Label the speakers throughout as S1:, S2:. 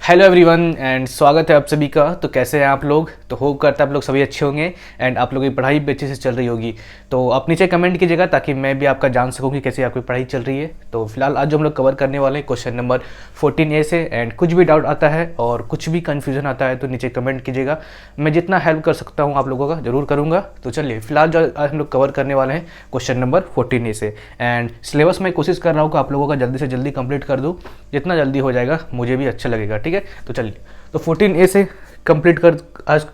S1: Hello everyone and स्वागत है आप सभी का। तो कैसे हैं आप लोग? तो होप करता है आप लोग सभी अच्छे होंगे एंड आप लोगों की पढ़ाई भी अच्छे से चल रही होगी। तो आप नीचे कमेंट कीजिएगा ताकि मैं भी आपका जान सकूं कि कैसे आपकी पढ़ाई चल रही है। तो फिलहाल आज जो हम लोग कवर करने वाले हैं क्वेश्चन नंबर 14A से। एंड कुछ भी डाउट आता है और कुछ भी कन्फ्यूजन आता है तो नीचे कमेंट कीजिएगा। मैं जितना हेल्प कर सकता हूँ आप लोगों का ज़रूर करूँगा। तो चलिए फिलहाल जो आज हम लोग कवर करने वाले हैं क्वेश्चन नंबर 14A से। एंड सिलेबस में कोशिश कर रहा हूँ कि आप लोगों का जल्दी से जल्दी कंप्लीट कर दूँ। जितना जल्दी हो जाएगा मुझे भी अच्छा लगेगा। ठीक है, तो चलिए तो 14A से कंप्लीट कर आज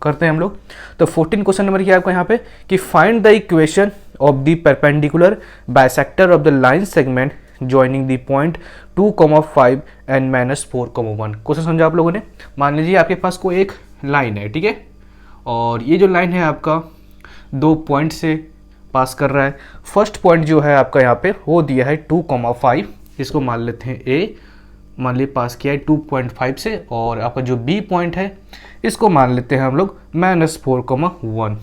S1: करते हैं हम लोग। तो 14 क्वेश्चन नंबर क्या है आपका यहाँ पे कि find the equation of the perpendicular bisector of the line segment joining the point 2,5 and -4,1। Question समझा आप लोगों ने? मान लीजिए आपके पास कोई एक लाइन है, ठीक है, और ये जो लाइन है आपका दो पॉइंट से पास कर रहा है। फर्स्ट पॉइंट जो है आपका यहाँ पे वो दिया है 2,5, इसको मान लेते हैं ए, मान लीजिए पास किया है 2.5 से। और आपका जो बी पॉइंट है इसको मान लेते हैं हम लोग -4,1,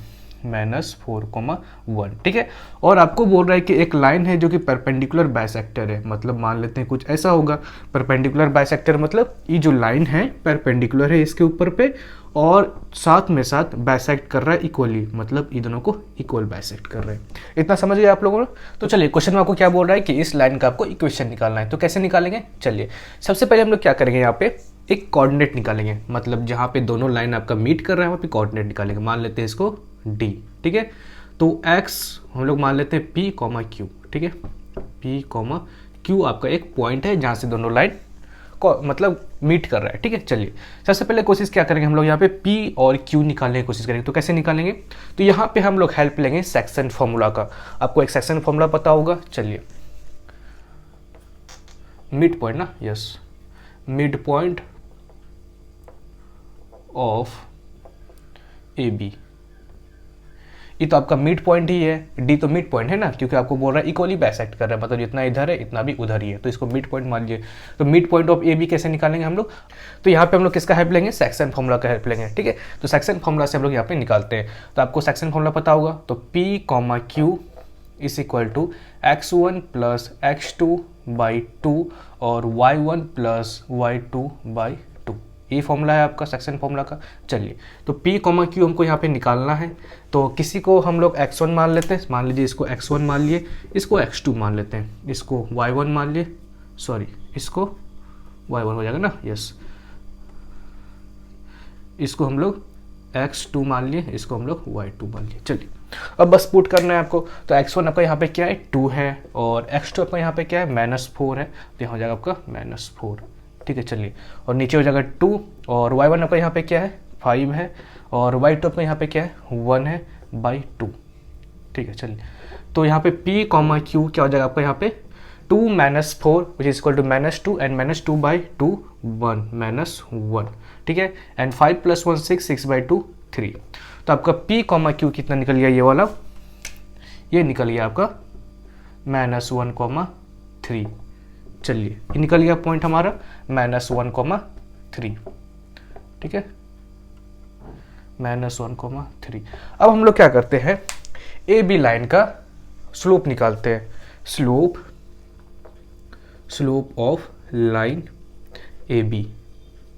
S1: -4,1, ठीक है। और आपको बोल रहा है कि एक लाइन है जो कि परपेंडिकुलर बाइसेक्टर है, मतलब मान लेते हैं कुछ ऐसा होगा। परपेंडिकुलर बाइसेक्टर मतलब ये जो लाइन है परपेंडिकुलर है इसके ऊपर पे और साथ में साथ बाइसेक्ट कर रहा है इक्वली, मतलब ये दोनों को इक्वल बाइसेक्ट कर रहे हैं। इतना समझ गए आप लोगों ने? तो चलिए क्वेश्चन में आपको क्या बोल रहा है कि इस लाइन का आपको इक्वेशन निकालना है। तो कैसे निकालेंगे? चलिए सबसे पहले हम लोग क्या करेंगे, यहाँ पे एक कोऑर्डिनेट निकालेंगे, मतलब जहाँ पे दोनों लाइन आपका मीट कर रहा है वहाँ पे कोऑर्डिनेट निकालेंगे। मान लेते हैं इसको डी, ठीक है। तो एक्स हम लोग मान लेते हैं पी कॉमा क्यू, ठीक है। पी कॉमा क्यू आपका एक पॉइंट है जहाँ से दोनों लाइन मतलब मीट कर रहा है, ठीक है। चलिए सबसे पहले कोशिश क्या करेंगे, हम लोग यहाँ पे P और Q निकालने की कोशिश करेंगे। तो कैसे निकालेंगे? तो यहाँ पे हम लोग हेल्प लेंगे सेक्शन फॉर्मूला का। आपको एक सेक्शन फॉर्मूला पता होगा। चलिए मिड पॉइंट ना, yes, midpoint of A B, ये तो आपका मिड पॉइंट ही है। डी तो मिड पॉइंट है ना, क्योंकि आपको बोल रहा है इक्वली बाइसेक्ट कर रहा है, मतलब जितना इधर है इतना भी उधर ही है, तो इसको मिड पॉइंट मान लीजिए। तो midpoint of A B कैसे निकालेंगे हम लोग? तो यहाँ पे हम लोग किसका हेल्प लेंगे? सेक्शन फॉर्मूला का हेल्प लेंगे, ठीक है। तो सेक्शन फॉर्मूला से हम लोग यहाँ पे निकालते हैं। तो आपको सेक्शन फॉर्मूला पता होगा। तो P comma Q is equal to x1 plus x2 by 2 और y1 प्लस y2 बाई 2। ये फॉर्मूला है आपका सेक्शन फॉर्मूला का। चलिए तो P कॉमा Q हमको यहाँ पे निकालना है। तो किसी को हम लोग x1 मान लेते हैं, मान लीजिए इसको x1 मान लिए, इसको x2 मान लेते हैं, इसको y1 मान लिए, सॉरी इसको y1 हो जाएगा ना, यस, इसको हम लोग x2 मान लिए, इसको हम लोग y2 मान लिए। चलिए अब बस पुट करना है आपको। तो x1 आपका यहाँ पे क्या है 2 है और x2 आपका यहाँ पे क्या है -4 है, तो यहाँ हो जाएगा आपका -4, ठीक है। चलिए और नीचे हो जाएगा 2 और y1 आपका यहाँ पे क्या है 5 है और y2 आपका यहाँ पे क्या है 1 है बाई 2, ठीक है। चलिए तो यहाँ पे P कॉमा Q क्या हो जाएगा आपका यहाँ पे 2 -4 which is equal to -2 and -2 by 2 1 -1, ठीक है। And 5 + 1 6, 6 by 2 3। तो आपका P कॉमा Q कितना निकल गया? ये वाला, ये निकल गया आपका -1,3। चलिए ये निकल गया पॉइंट हमारा -1,3, ठीक है, -1,3। अब हम लोग क्या करते हैं, ए बी लाइन का स्लोप निकालते हैं। Slope of line A B.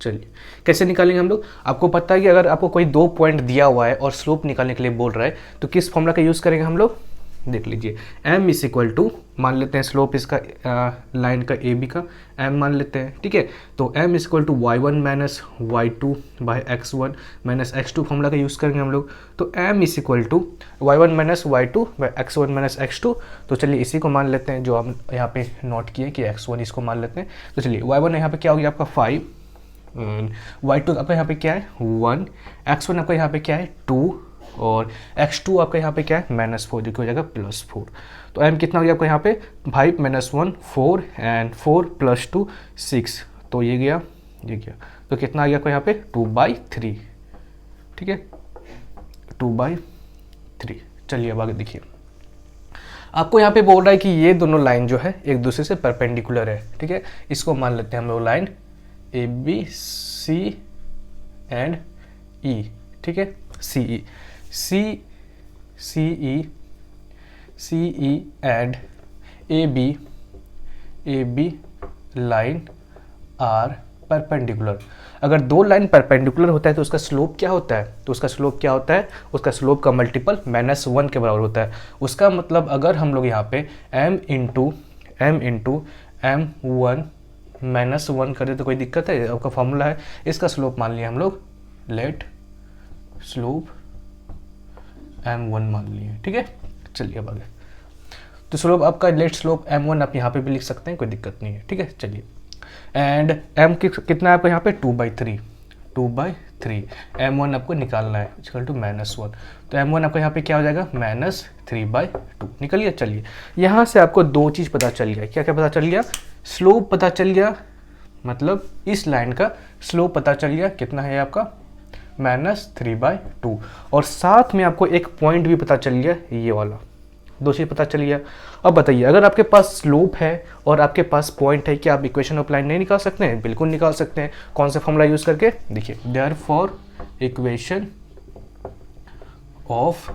S1: चलिए कैसे निकालेंगे हम लोग? आपको पता है कि अगर आपको कोई दो पॉइंट दिया हुआ है और स्लोप निकालने के लिए बोल रहा है तो किस फॉर्मूला का यूज़ करेंगे हम लोग? देख लीजिए m इज इक्वल टू, मान लेते हैं स्लोप इसका लाइन का ए बी का m मान लेते हैं, ठीक है। तो m is equal to y1 minus y2 by x1 minus x2 formula का यूज़ करेंगे हम लोग। तो m is equal to y1 minus y2 by x1 minus x2। तो चलिए इसी को मान लेते हैं जो हम यहाँ पे नोट किए कि x1 इसको मान लेते हैं। तो चलिए y1 यहाँ पे क्या हो गया आपका 5, y2 आपका यहाँ पे क्या है 1, x1 आपका यहाँ पे क्या है 2 और x2 आपका यहाँ पे क्या है -4, जो कि हो जाएगा +4। तो m कितना हो गया आपका यहाँ पे 5 - 1 4 एंड 4 + 2 6, तो ये गया, ये गया। तो कितना आ गया आपका यहाँ पे 2/3, ठीक है, 2/3। चलिए अब आगे देखिए, आपको यहाँ पे बोल रहा है कि ये दोनों लाइन जो है एक दूसरे से परपेंडिकुलर है, ठीक है। इसको मान लेते हैं हम लोग line A B C and E, ठीक है, C E, CE and AB line are perpendicular. अगर दो लाइन परपेंडिकुलर होता है तो उसका स्लोप क्या होता है, तो उसका स्लोप क्या होता है, उसका स्लोप का मल्टीपल -1 के बराबर होता है। उसका मतलब अगर हम लोग यहाँ पे m इंटू m1 -1 कर दे तो कोई दिक्कत है? आपका फॉर्मूला है, इसका स्लोप मान लिया हम लोग, लेट स्लोप m1 मान लिए, ठीक है। चलिए अब आगे, तो स्लोप आपका लेट स्लोप m1 आप यहाँ पे भी लिख सकते हैं, कोई दिक्कत नहीं है, ठीक है। चलिए, एंड m कितना है आपको यहाँ पे 2/3 m1 आपको निकालना है इक्वल टू -1, तो m1 आपको यहाँ पे क्या हो जाएगा -3/2 निकल गया। चलिए, यहाँ से आपको दो चीज़ पता चल गया, क्या क्या पता चल गया, स्लोप पता चल गया, मतलब इस लाइन का स्लोप पता चल गया, कितना है आपका -3/2, और साथ में आपको एक पॉइंट भी पता चल गया, ये वाला, दो चीज़ पता चल गया। अब बताइए, अगर आपके पास स्लोप है और आपके पास पॉइंट है, क्या आप इक्वेशन ऑफ लाइन नहीं निकाल सकते हैं? बिल्कुल निकाल सकते हैं। कौन सा फॉर्मूला यूज करके? देखिए, therefore equation of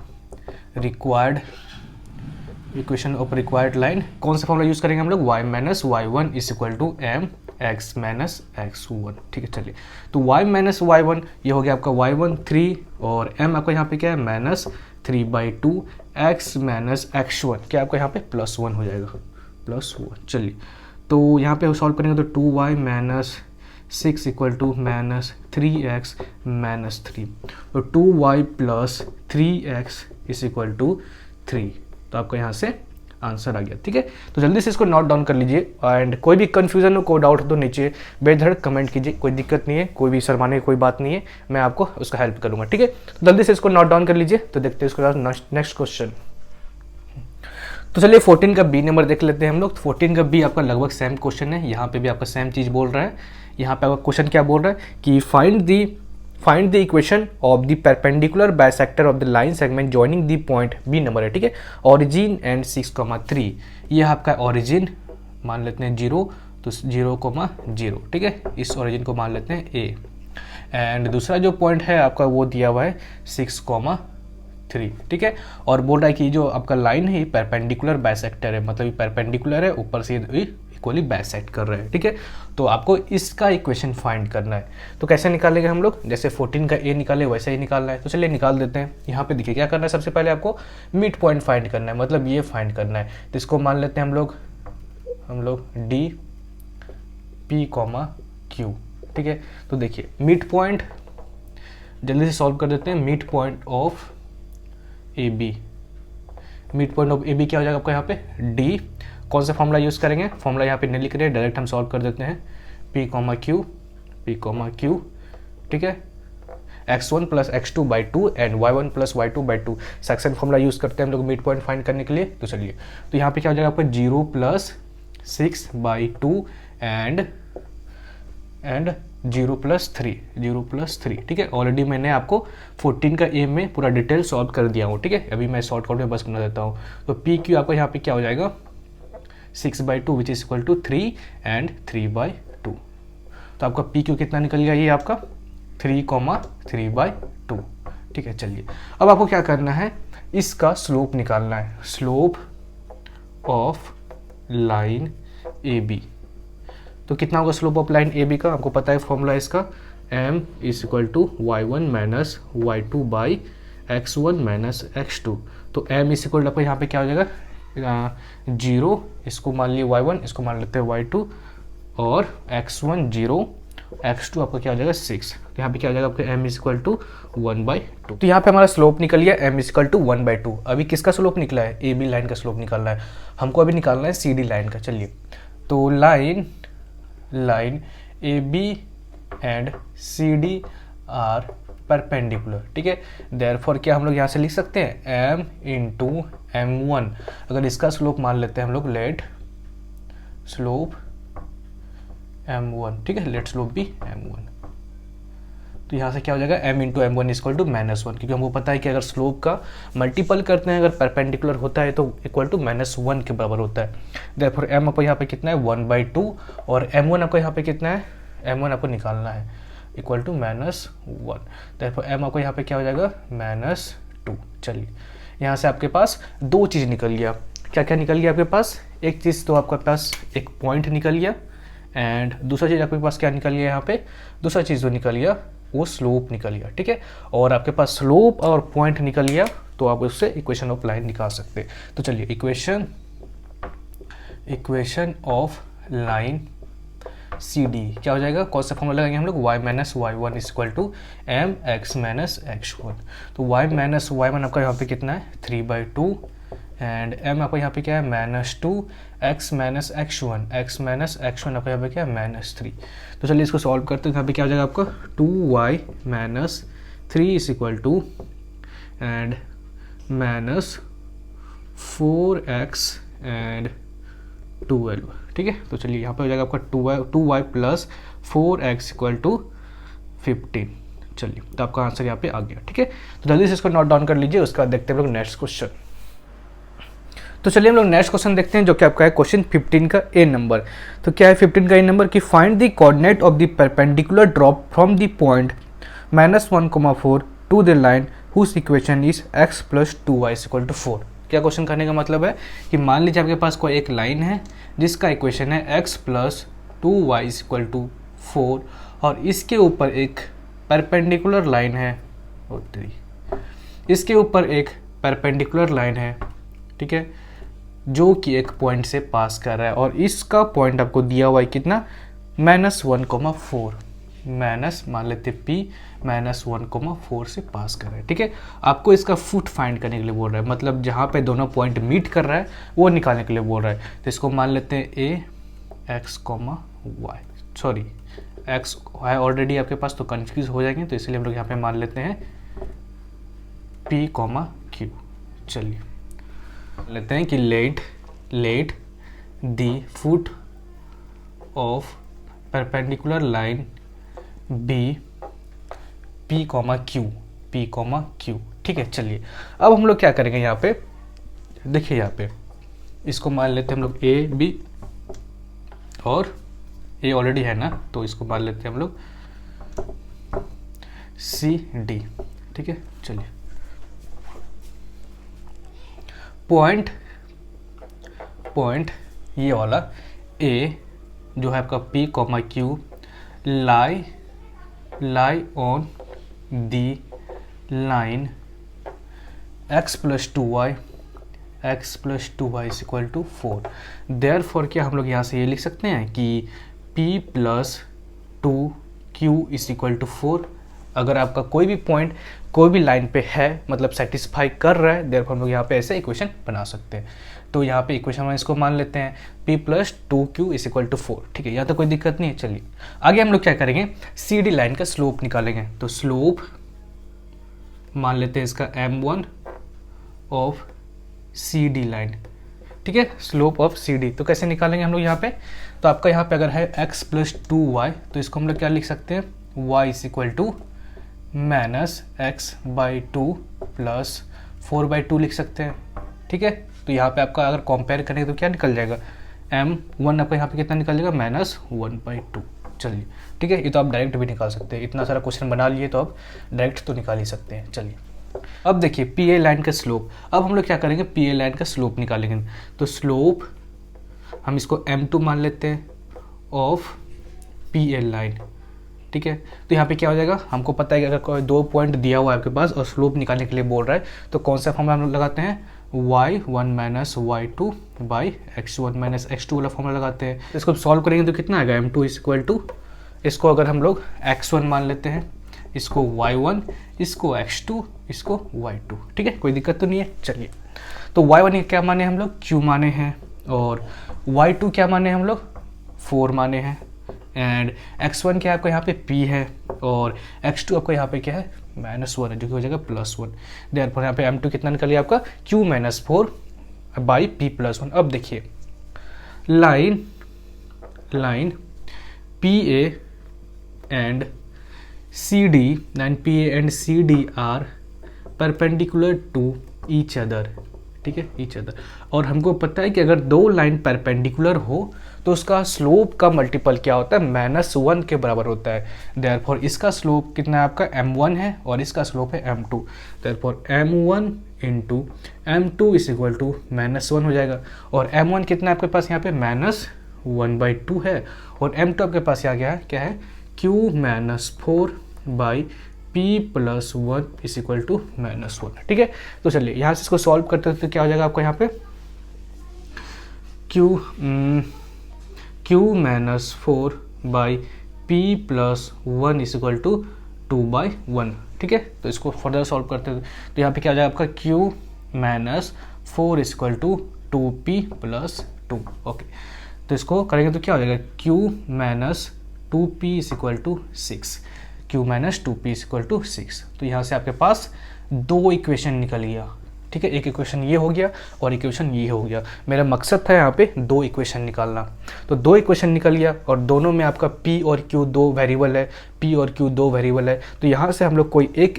S1: required line, कौन सा फॉर्मूला यूज करेंगे हम लोग? y - y1 is equal to mx - x1, ठीक है। चलिए, तो y - y1 ये हो गया आपका y1 3, और m आपका यहाँ पे क्या है -3/2, x - x1 क्या आपका यहाँ पे +1 हो जाएगा, +1। चलिए, तो यहाँ पे सॉल्व करेंगे तो 2y - 6 इक्वल टू -3x - 3, तो 2y + 3x is equal to 3, तो आपका यहाँ से आंसर आ गया, ठीक है। तो जल्दी से इसको नोट डाउन कर लीजिए, एंड कोई भी कंफ्यूजन हो, कोई डाउट हो तो नीचे बेधड़क कमेंट कीजिए, कोई दिक्कत नहीं है, कोई भी शर्माने की कोई बात नहीं है, मैं आपको उसका हेल्प करूंगा, ठीक है। तो जल्दी से इसको नोट डाउन कर लीजिए। तो देखते हैं इसके बाद नेक्स्ट क्वेश्चन। तो चलिए 14 का बी नंबर देख लेते हैं हम लोग। तो 14 का बी आपका लगभग सेम क्वेश्चन है, यहाँ पे भी आपका सेम चीज़ बोल रहा है। यहाँ पे आपका क्वेश्चन क्या बोल रहा है कि find the equation of the perpendicular bisector of the line segment joining the point B number है, ठीक है। ओरिजिन एंड 6,3, ये आपका ओरिजिन मान लेते हैं 0, तो 0,0, ठीक है। इस ओरिजिन को मान लेते हैं ए, एंड दूसरा जो पॉइंट है आपका वो दिया हुआ है 6,3, ठीक है। और बोल रहा है कि जो आपका लाइन है ये परपेंडिकुलर बाइसेक्टर है, मतलब ये परपेंडिकुलर है, ऊपर से इक्वली बाइसेक्ट कर रहे हैं, ठीक है। तो आपको इसका इक्वेशन फाइंड करना है। तो कैसे निकालेंगे हम लोग? जैसे 14 का ए निकाले वैसे ही निकालना है। तो चलिए निकाल देते हैं। यहाँ पे देखिए क्या करना है, सबसे पहले आपको मिड पॉइंट फाइंड करना है, मतलब ये फाइंड करना है। तो इसको मान लेते हैं हम लोग डी पी क्यू, ठीक है। तो देखिए मिड पॉइंट जल्दी से सॉल्व कर देते हैं। Midpoint of A B, midpoint of A B क्या हो जाएगा आपका यहाँ पे डी, कौन सा फॉर्मूला यूज़ करेंगे? फॉर्मूला यहाँ पे नहीं लिख रहे हैं, डायरेक्ट हम सॉल्व कर देते हैं। पी क्यू, ठीक है, x1 + x2/2 and y1 + y2/2 section formula use करते हैं हम लोग मिड पॉइंट फाइंड करने के लिए। तो चलिए, तो यहाँ पे क्या हो जाएगा आपका 0 + 6/2 एंड 0 + 3, ठीक है। ऑलरेडी मैंने आपको 14 का ए में पूरा डिटेल सॉल्व कर दिया हूँ, ठीक है। अभी मैं शॉर्टकट में बस बना देता हूँ। तो पी क्यू आपका यहाँ पे क्या हो जाएगा 6/2 which is equal to 3 and 3/2। तो आपका पी क्यू कितना निकल गया, ये आपका 3,3/2, ठीक है। चलिए, अब आपको क्या करना है, इसका स्लोप निकालना है, slope of line A B. तो कितना होगा slope of line A B का? आपको पता है फॉर्मूला इसका, m is equal to y1 - y2/x1 - x2। तो m इज इक्वल टू आपका यहाँ पे क्या हो जाएगा 0, इसको मान लिए y1, इसको मान लेते हैं y2, और x1 0, x2 आपका क्या हो जाएगा 6। तो यहाँ पे क्या हो जाएगा आपका m इज इक्वल टू 1/2। तो यहाँ पे हमारा स्लोप निकल गया m इज इक्वल टू 1/2। अभी किसका स्लोप निकला है? ए बी लाइन का स्लोप निकालना है हमको, अभी निकालना है सी डी लाइन का। चलिए, तो line A B and C D are perpendicular, ठीक है। देयरफॉर क्या हम लोग यहाँ से लिख सकते हैं m इंटू m1। अगर इसका स्लोप मान लेते हैं हम लोग, लेट स्लोप m1, ठीक है, लेट स्लोप भी m1। तो यहाँ से क्या हो जाएगा m into m1 equal to -1, क्योंकि हमको पता है कि अगर स्लोप का मल्टीपल करते हैं, अगर परपेंडिकुलर होता है तो इक्वल टू -1 के बराबर होता है। देयरफॉर m आपको यहाँ पे कितना है 1/2, और m1 आपको यहाँ पे कितना है, m1 आपको निकालना है इक्वल टू -1। देयरफॉर m आपको यहाँ पे क्या हो जाएगा -2। चलिए, यहाँ से आपके पास दो चीज़ निकल गया। क्या क्या निकल गया आपके पास? एक चीज़ तो आपके पास एक पॉइंट निकल गया, एंड दूसरा चीज़ आपके पास क्या निकल गया यहाँ पे, दूसरा चीज़ जो निकल गया वो स्लोप निकल गया, ठीक है। और आपके पास स्लोप और पॉइंट निकल गया तो आप उससे इक्वेशन ऑफ लाइन निकाल सकते हैं। तो चलिए equation of line C D क्या हो जाएगा, कौन सा फॉर्मूला लगाएंगे हम लोग, y minus Y one is equal to M X minus X one. तो y माइनस वाई वन आपका यहाँ पे कितना है 3/2 एंड m आपका यहाँ पे क्या है -2 x minus X one, x minus X one आपका यहाँ पे क्या है -3। तो चलिए इसको सॉल्व करते हैं। यहाँ पे क्या हो जाएगा आपका 2y minus 3 is equal to and minus 4x and 12, ठीक है। तो चलिए यहाँ पे हो जाएगा आपका 2y plus 4x equal to 15। चलिए तो आपका आंसर यहाँ पे आ गया, ठीक है। तो जल्दी से इसको नोट डाउन कर लीजिए, उसका देखते हैं हम लोग नेक्स्ट क्वेश्चन। तो चलिए हम लोग नेक्स्ट क्वेश्चन देखते हैं जो कि आपका है क्वेश्चन 15 का ए नंबर। तो क्या है 15 का ए नंबर कि find the coordinate of the perpendicular drop from the point -1,4 to the line whose equation is x plus 2y equal to 4। क्या क्वेश्चन करने का मतलब है कि मान लीजिए आपके पास कोई एक लाइन है जिसका इक्वेशन है x plus 2y equal to 4 और इसके ऊपर एक परपेंडिकुलर लाइन है इसके ऊपर एक परपेंडिकुलर लाइन है, ठीक है, जो कि एक पॉइंट से पास कर रहा है और इसका पॉइंट आपको दिया हुआ है कितना -1,4 माइनस मान लेते p -1,4 से पास कर रहा है, ठीक है। आपको इसका फुट फाइंड करने के लिए बोल रहा है, मतलब जहाँ पे दोनों पॉइंट मीट कर रहा है वो निकालने के लिए बोल रहा है। तो इसको मान लेते हैं a x, y, sorry x है ऑलरेडी आपके पास तो कंफ्यूज हो जाएंगे, तो इसलिए हम लोग यहाँ पे मान लेते हैं p, q। चलिए लेते हैं कि let the foot of perpendicular line B P, Q, ठीक है। चलिए अब हम लोग क्या करेंगे यहाँ पे, देखिए यहाँ पे इसको मान लेते हैं हम लोग A B और A ऑलरेडी है ना, तो इसको मान लेते हैं हम लोग C D, ठीक है। चलिए पॉइंट ये वाला A जो है आपका P, Q lie on the line x plus 2y is equal to 4। therefore क्या हम लोग यहाँ से ये लिख सकते हैं कि p plus 2q is equal to 4। अगर आपका कोई भी पॉइंट कोई भी लाइन पे है मतलब सेटिस्फाई कर रहा है, therefore हम लोग यहाँ पे ऐसे इक्वेशन बना सकते हैं। तो यहाँ पे इक्वेशन में इसको मान लेते हैं p plus 2q is equal to 4, ठीक है, यहाँ तो कोई दिक्कत नहीं है। चलिए आगे हम लोग क्या करेंगे, सी डी लाइन का स्लोप निकालेंगे। तो स्लोप मान लेते हैं इसका m1 of C D line, ठीक है, स्लोप ऑफ सी डी। तो कैसे निकालेंगे हम लोग यहाँ पे, तो आपका यहाँ पे अगर है x प्लस 2y तो इसको हम लोग क्या लिख सकते हैं, y is equal to -x/2 plus 4/2 लिख सकते हैं, ठीक है। तो यहाँ पे आपका अगर कंपेयर करें तो क्या निकल जाएगा, m1 आपका यहाँ पे कितना निकल जाएगा -1/2। चलिए ठीक है, ये तो आप डायरेक्ट भी निकाल सकते हैं, इतना सारा क्वेश्चन बना लिए तो आप डायरेक्ट तो निकाल ही सकते हैं। चलिए अब देखिए पी ए लाइन का स्लोप, अब हम लोग क्या करेंगे, पी ए लाइन का स्लोप निकालेंगे। तो स्लोप हम इसको m2 मान लेते हैं ऑफ पी ए लाइन, ठीक है। तो यहाँ पे क्या हो जाएगा, हमको पता है कि अगर कोई दो पॉइंट दिया हुआ है आपके पास और स्लोप निकालने के लिए बोल रहा है तो कौन सा फॉर्मूला हम लोग लगाते हैं, y1 minus y2 by x1 minus x2 वाला फॉर्मूला लगाते हैं। तो इसको सॉल्व करेंगे तो कितना आएगा, m2 इज इक्वल टू, इसको अगर हम लोग x1 मान लेते हैं, इसको y1, इसको x2, इसको y2, ठीक है, कोई दिक्कत तो नहीं है। चलिए तो y1 क्या माने हम लोग, q माने हैं, और y2 क्या माने हम लोग, 4 माने हैं, एंड x1 क्या आपका यहाँ पे p है, और x2 आपका यहाँ पे क्या है -1 है, जो कि हो जाएगा +1। देयरफॉर यहाँ पे m2 कितना निकल गया आपका, q minus 4 by p plus 1। अब देखिए line P A and C D, line P A and C D are perpendicular to each other, ठीक है, ईच अदर। और हमको पता है कि अगर दो लाइन परपेंडिकुलर हो तो उसका स्लोप का मल्टीपल क्या होता है, -1 के बराबर होता है। देयरफॉर इसका स्लोप कितना है आपका m1 है और इसका स्लोप है m2। Therefore m1 into m2 is equal to -1 हो जाएगा, और m1 कितना है आपके पास यहाँ पे -1 1/2 है, और m2 आपके पास आ गया है क्या है, q minus 4/p+1 is equal to -1। ठीक है, तो चलिए यहाँ से इसको सॉल्व करते हैं तो क्या हो जाएगा आपको यहाँ पे q minus 4/p+1 is equal to 2/1। ठीक है, तो इसको फर्दर सॉल्व करते हैं तो यहाँ पे क्या हो जाएगा आपका q minus 4 is equal to 2p+2। Okay, तो इसको करेंगे तो क्या हो जाएगा q minus 2p is equal to 6, q minus 2p is equal to 6। तो यहाँ से आपके पास दो इक्वेशन निकल गया। ठीक है, एक इक्वेशन ये हो गया और इक्वेशन ये हो गया। मेरा मकसद था यहाँ पे दो इक्वेशन निकालना, तो दो इक्वेशन निकल गया और दोनों में आपका p और q दो वेरिएबल है, p और q दो वेरिएबल है। तो यहाँ से हम लोग कोई एक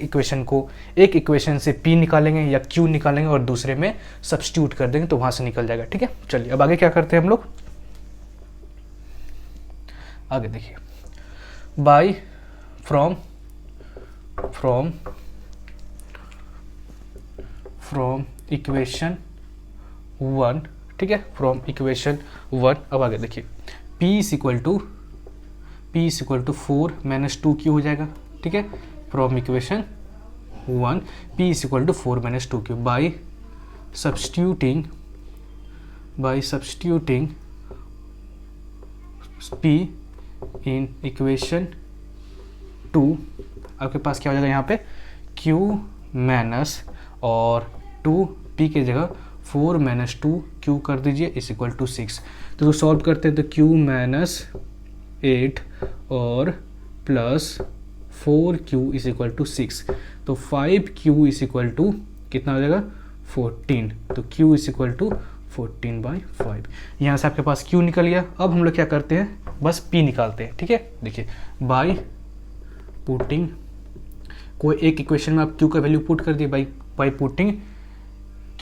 S1: इक्वेशन से p निकालेंगे या q निकालेंगे और दूसरे में सब्स्टिट्यूट कर देंगे तो वहाँ से निकल जाएगा। ठीक है, चलिए अब आगे क्या करते हैं हम लोग, आगे देखिए, बाय फ्रॉम इक्वेशन 1। ठीक है, फ्रॉम इक्वेशन 1। अब आगे देखिए p is equal to 4 minus 2q हो जाएगा। ठीक है, from equation 1 p is equal to 4 minus 2q by substituting p in equation 2। आपके पास क्या हो जाएगा यहाँ पे q माइनस और 2p की जगह 4 माइनस 2q कर दीजिए इज इक्वल टू 6। तो सॉल्व करते हैं तो q माइनस 8 और plus 4q is equal to 6, तो 5q इज इक्वल टू कितना हो जाएगा 14। तो q इज इक्वल टू 14/5। यहाँ से आपके पास q निकल गया। अब हम लोग क्या करते हैं, बस p निकालते हैं। ठीक है, देखिए बाय पुटिंग, कोई एक इक्वेशन में आप q का वैल्यू पुट कर दिए बाय पुटिंग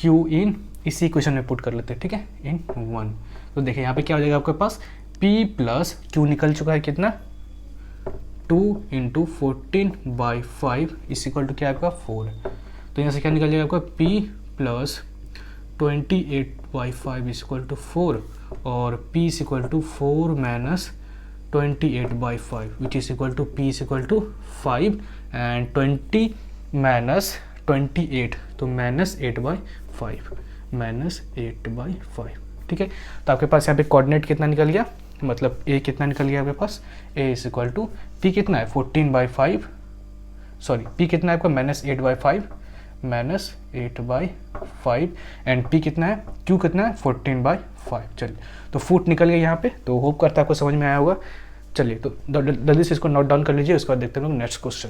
S1: q इन इसी इक्वेशन में पुट कर लेते हैं। ठीक है, इन 1। तो देखिए यहाँ पे क्या हो जाएगा आपके पास p प्लस q निकल चुका है कितना 2 × 14/5 इज इक्वल टू क्या आपका 4। तो यहाँ से क्या निकल जाएगा आपका p plus 28/5 is equal to 4 और p is equal to 4 minus 28/5 which is equal to p is equal to 5 and 20 minus 28 तो -8/5। ठीक है, तो आपके पास यहाँ पे कोऑर्डिनेट कितना निकल गया, मतलब a कितना निकल गया आपके पास, a is equal to p कितना है 14/5, सॉरी p कितना है आपका -8/5 एंड p कितना है q कितना है 14/5। चलिए, तो फुट निकल गया यहाँ पे। तो होप करता है आपको समझ में आया होगा। चलिए, तो जल्दी से इसको नोट डाउन कर लीजिए, उसके बाद देखते हैं हम लोग नेक्स्ट क्वेश्चन।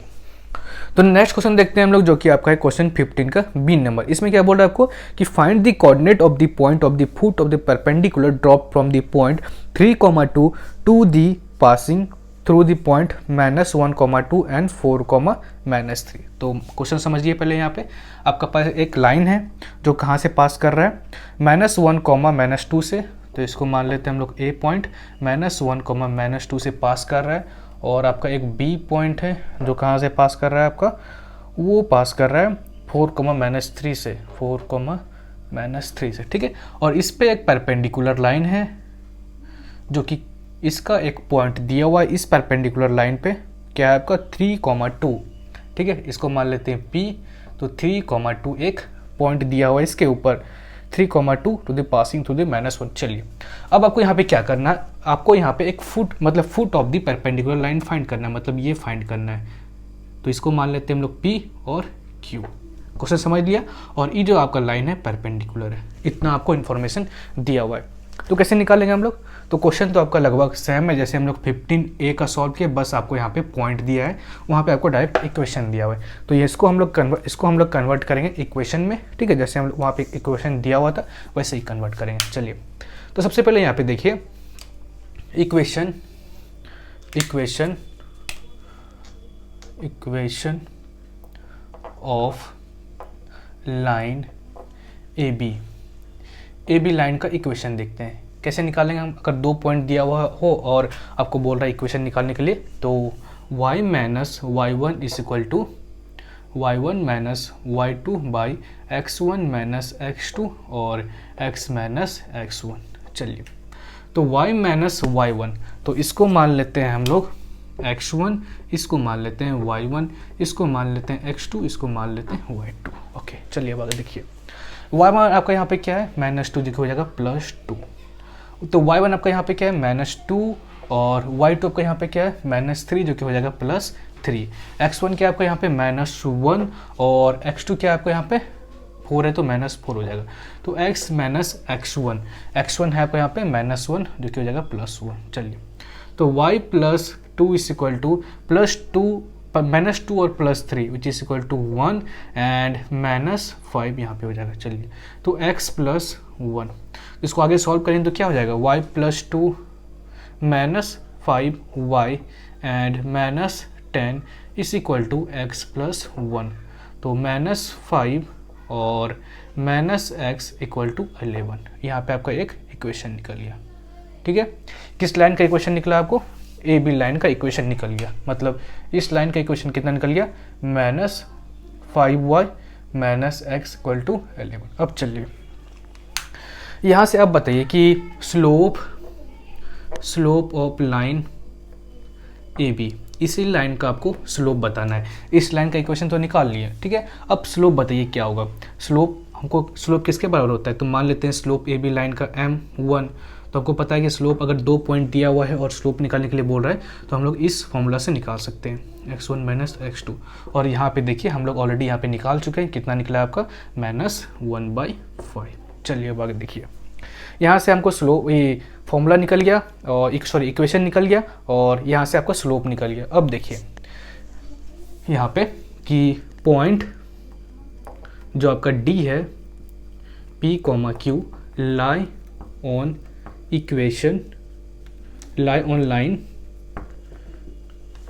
S1: तो नेक्स्ट क्वेश्चन देखते हैं हम लोग, जो कि आपका है क्वेश्चन 15 का बी नंबर। इसमें क्या बोल रहा है आपको कि find the coordinate of the point of the foot of the perpendicular drop from the point 3,2 to the passing through the point -1,2 and 4,-3। तो क्वेश्चन समझिए पहले। यहाँ पे आपका पास एक लाइन है जो कहाँ से पास कर रहा है -1,-2 से, तो इसको मान लेते हैं हम लोग ए पॉइंट -1,-2 से पास कर रहा है, और आपका एक बी पॉइंट है जो कहाँ से पास कर रहा है आपका, वो पास कर रहा है 4,-3 से। ठीक है, और इस पे एक परपेंडिकुलर लाइन है जो कि इसका एक पॉइंट दिया हुआ है इस परपेंडिकुलर लाइन पे, क्या है आपका 3,2। ठीक है, इसको मान लेते हैं P। तो 3,2 एक पॉइंट दिया हुआ है इसके ऊपर, 3,2 to the passing through the -1। चलिए, अब आपको यहाँ पे क्या करना है, आपको यहाँ पे एक फुट मतलब foot of the perpendicular line find करना है, मतलब ये फाइंड करना है। तो इसको मान लेते हैं हम लोग P और Q। क्वेश्चन समझ लिया, और ये जो आपका लाइन है परपेंडिकुलर है, इतना आपको इन्फॉर्मेशन दिया हुआ है। तो कैसे निकालेंगे हम लोग, तो क्वेश्चन तो आपका लगभग सेम है जैसे हम लोग 15A का सॉल्व किया, बस आपको यहाँ पे पॉइंट दिया है, वहाँ पे आपको डायरेक्ट इक्वेशन दिया हुआ है। तो ये इसको हम लोग कन्वर्ट करेंगे इक्वेशन में। ठीक है, जैसे हम वहाँ पे इक्वेशन दिया हुआ था वैसे ही कन्वर्ट करेंगे। चलिए, तो सबसे पहले यहाँ पे देखिए equation of line A B line का इक्वेशन देखते हैं कैसे निकालेंगे हम। अगर 2 पॉइंट दिया हुआ हो और आपको बोल रहा है इक्वेशन निकालने के लिए, तो y minus y1 is equal to y1 minus y2 by x1 minus x2 और x माइनस x1। चलिए, तो y माइनस y1, तो इसको मान लेते हैं हम लोग x1, इसको मान लेते हैं y1, इसको मान लेते हैं x2, इसको मान लेते हैं y2। ओके चलिए अब आगे देखिए। y1 आपका यहाँ पे क्या है -2, जो कि हो जाएगा +2। तो y1 आपका यहाँ पे क्या है -2 और y2 आपका यहाँ पे क्या है -3, जो कि हो जाएगा +3। x1 क्या आपका यहाँ पे -1 और x2 क्या आपका यहाँ पे 4 है, तो -4 हो जाएगा। तो x माइनस x1 है आपका यहाँ पे -1, जो कि हो जाएगा +1। चलिए तो y plus 2 is equal to -2 और +3 which is equal to 1 and -5 यहाँ पे हो जाएगा। चलिए तो x प्लस 1, इसको आगे सॉल्व करेंगे तो क्या हो जाएगा y plus 2 -5y and -10 is equal to x plus 1। तो -5 और -x इक्वल टू 11, यहाँ पे आपका एक इक्वेशन निकल गया। ठीक है, किस लाइन का इक्वेशन निकला आपको? ए बी लाइन का इक्वेशन निकल गया। मतलब इस लाइन का इक्वेशन कितना निकल गया? -5y -x equal to 11। अब चलिए यहाँ से आप बताइए कि slope of line A B, इसी लाइन का आपको स्लोप बताना है। इस लाइन का इक्वेशन तो निकाल लिए, ठीक है। अब स्लोप बताइए क्या होगा। स्लोप किसके बराबर होता है? तो मान लेते हैं स्लोप ए बी लाइन का m1। तो आपको पता है कि स्लोप अगर 2 पॉइंट दिया हुआ है और स्लोप निकालने के लिए बोल रहा है तो हम लोग इस फॉर्मूला से निकाल सकते हैं x1 माइनस x2। और यहाँ पे देखिए हम लोग ऑलरेडी यहाँ पे निकाल चुके हैं। कितना निकला आपका? -1/5। चलिए अब आगे देखिए। यहाँ से हमको स्लोप ये फॉर्मूला निकल गया और इक्वेशन निकल गया और यहाँ से आपका स्लोप निकल गया। अब देखिए यहाँ पे कि पॉइंट जो आपका D है P, Q lie on line,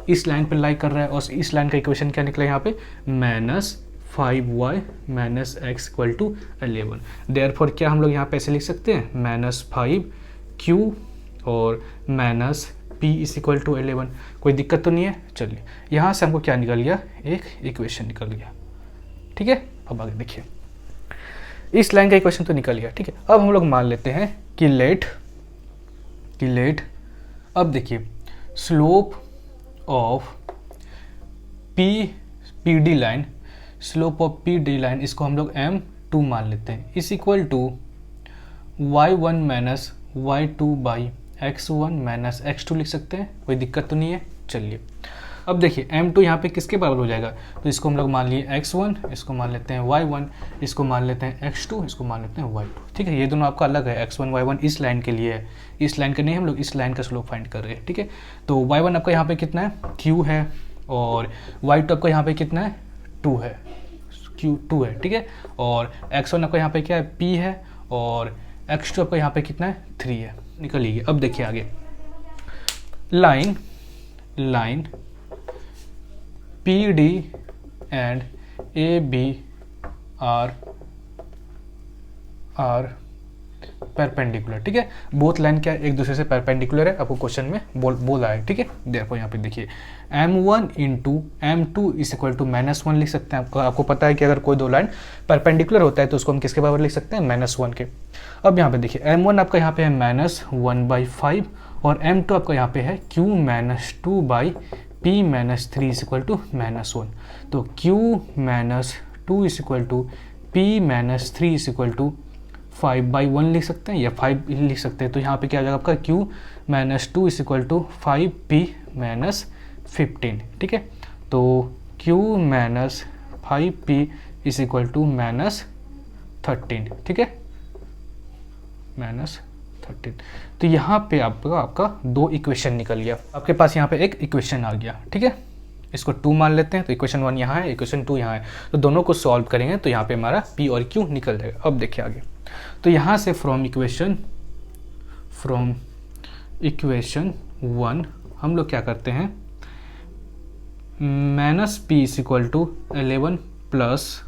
S1: इस लाइन पे लाई कर रहा है और इस लाइन का इक्वेशन क्या निकला यहाँ पे? -5y -x equal to 11। Therefore क्या हम लोग यहाँ पे ऐसे लिख सकते हैं? -5q और -p इज इक्वल टू 11। कोई दिक्कत तो नहीं है। चलिए यहाँ से हमको क्या निकल गया? एक इक्वेशन निकल गया। ठीक है, अब आगे देखिए। इस लाइन का इक्वेशन तो निकल गया, ठीक है। अब हम लोग मान लेते हैं कि लेट अब देखिए slope of PD line, slope of PD line इसको हम लोग m2 मान लेते हैं, is equal to y1 minus y2 by x1 minus x2 लिख सकते हैं। कोई दिक्कत तो नहीं है। चलिए अब देखिए m2 यहाँ पे किसके बराबर हो जाएगा? तो इसको हम लोग मान लिए x1, इसको मान लेते हैं y1, इसको मान लेते हैं x2, इसको मान लेते हैं y2। ठीक है, ये दोनों आपका अलग है। x1 y1 इस लाइन के लिए है, इस लाइन का नहीं, हम लोग इस लाइन का स्लोप फाइंड कर रहे हैं। ठीक है, तो y1 आपका यहाँ पे कितना है? q है और y2 आपका यहाँ पे कितना है? 2 है, q2 है। ठीक है, और x1 आपका यहाँ पे क्या है? p है और x2 आपका यहाँ पे कितना है? 3 है। निकलिए अब देखिए आगे। Line PD and AB are perpendicular. ठीक है, बोथ लाइन क्या है? एक दूसरे से परपेंडिकुलर है, आपको क्वेश्चन में बोला है। ठीक है, देखो यहाँ पे देखिए m1 into m2 is equal to -1 लिख सकते हैं। आपको पता है कि अगर कोई दो लाइन परपेंडिकुलर होता है तो उसको हम किसके बराबर लिख सकते हैं? -1 के। अब यहाँ पे देखिए m1 आपका यहाँ पे है -1/5 और m2 आपका यहाँ पे है q -2 by p -3 is equal to -1। तो q -2 is equal to p -3 is equal to 5/1 लिख सकते हैं या 5 लिख सकते हैं। तो यहाँ पे क्या आ जाएगा आपका? q -2 is equal to 5p -15। ठीक है, तो q -5p is equal to -13। ठीक है, -13। तो यहाँ पे आपका 2 इक्वेशन निकल गया। आपके पास यहाँ पे एक इक्वेशन आ गया। ठीक है, इसको 2 मान लेते हैं। तो इक्वेशन 1 यहाँ है, इक्वेशन 2 यहाँ है। तो दोनों को सॉल्व करेंगे तो यहाँ पे हमारा p और q निकल जाएगा। अब देखिए आगे। तो यहाँ से फ्रॉम इक्वेशन 1 हम लोग क्या करते हैं? -p is equal to 11 plus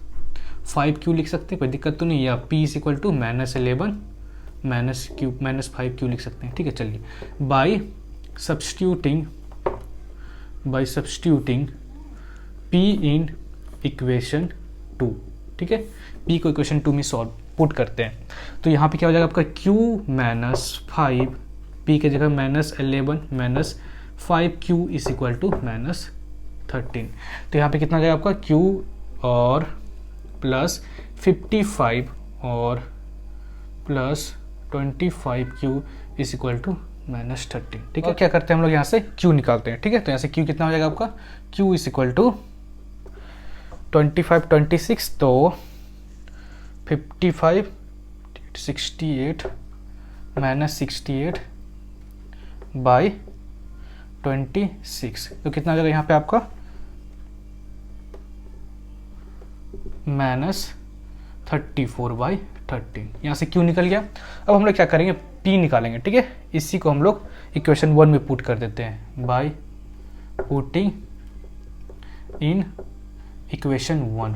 S1: 5q लिख सकते हैं, कोई दिक्कत तो नहीं। या p is equal to -11 -5q लिख सकते हैं। ठीक है, चलिए by substituting p in equation 2। ठीक है, p को इक्वेशन 2 में सॉल्व पुट करते हैं। तो यहाँ पे क्या हो जाएगा आपका? q -5 p की जगह -11 -5q इज इक्वल टू -13। तो यहाँ पे कितना आ जाएगा आपका q और प्लस 55 और plus 25q is equal to -13। ठीक है, क्या करते हैं हम लोग यहाँ से q निकालते हैं। ठीक है, तो यहाँ से q कितना हो जाएगा आपका q इज इक्वल टू 25 26, तो 55 68 -68 बाई 26, तो कितना आ जाएगा यहाँ पे आपका -34/13। यहाँ से q निकल गया। अब हम लोग क्या करेंगे, p निकालेंगे। ठीक है, इसी को हम लोग इक्वेशन 1 में पुट कर देते हैं बाय पुटिंग इन इक्वेशन 1।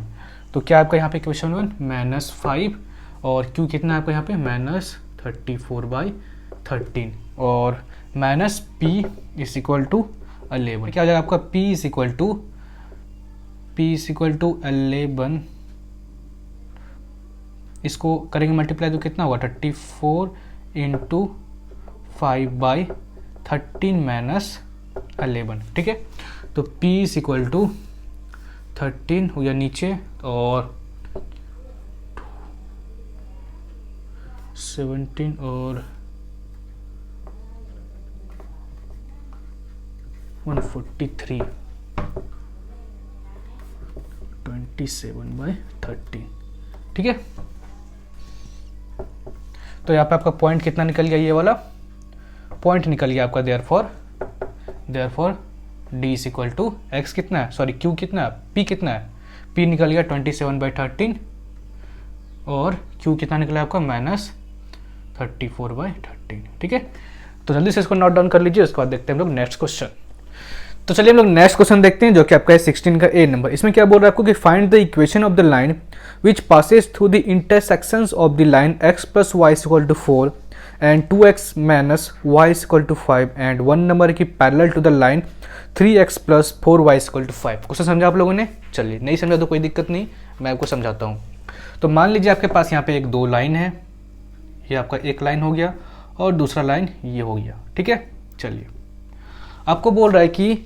S1: तो क्या आपका यहाँ पे इक्वेशन 1 -5 और q कितना है आपका यहाँ पे -34/13 और -p इज इक्वल टू 11। क्या हो जाएगा आपका p इज इक्वल टू 11। इसको करेंगे मल्टीप्लाई तो कितना होगा 34 इंटू 5/13 -11। ठीक है, तो p इज इक्वल टू 13 हो गया नीचे और 17 और 143 27/13। ठीक है, तो यहाँ पे आपका पॉइंट कितना निकल गया, ये वाला पॉइंट निकल गया आपका। Therefore d is equal to x कितना है, सॉरी q कितना है, p कितना है, p निकल गया 27/13 और q कितना निकला आपका -34/13। ठीक है, तो जल्दी से इसको नोट डाउन कर लीजिए, उसके बाद देखते हैं हम लोग नेक्स्ट क्वेश्चन। तो चलिए हम लोग नेक्स्ट क्वेश्चन देखते हैं, जो कि आपका है 16 का ए नंबर। इसमें क्या बोल रहा है आपको कि find the equation of the line which passes through the intersections of the line x + y = 4 and 2x - y = 5 and one number की parallel to the line 3x + 4y = 5। Question समझा आप लोगों ने? चलिए, नहीं समझा तो कोई दिक्कत नहीं, मैं आपको समझाता हूँ। तो मान लीजिए आपके पास यहाँ पे एक दो लाइन है, ये आपका एक लाइन हो गया और दूसरा लाइन ये हो गया। ठीक है, चलिए आपको बोल रहा है कि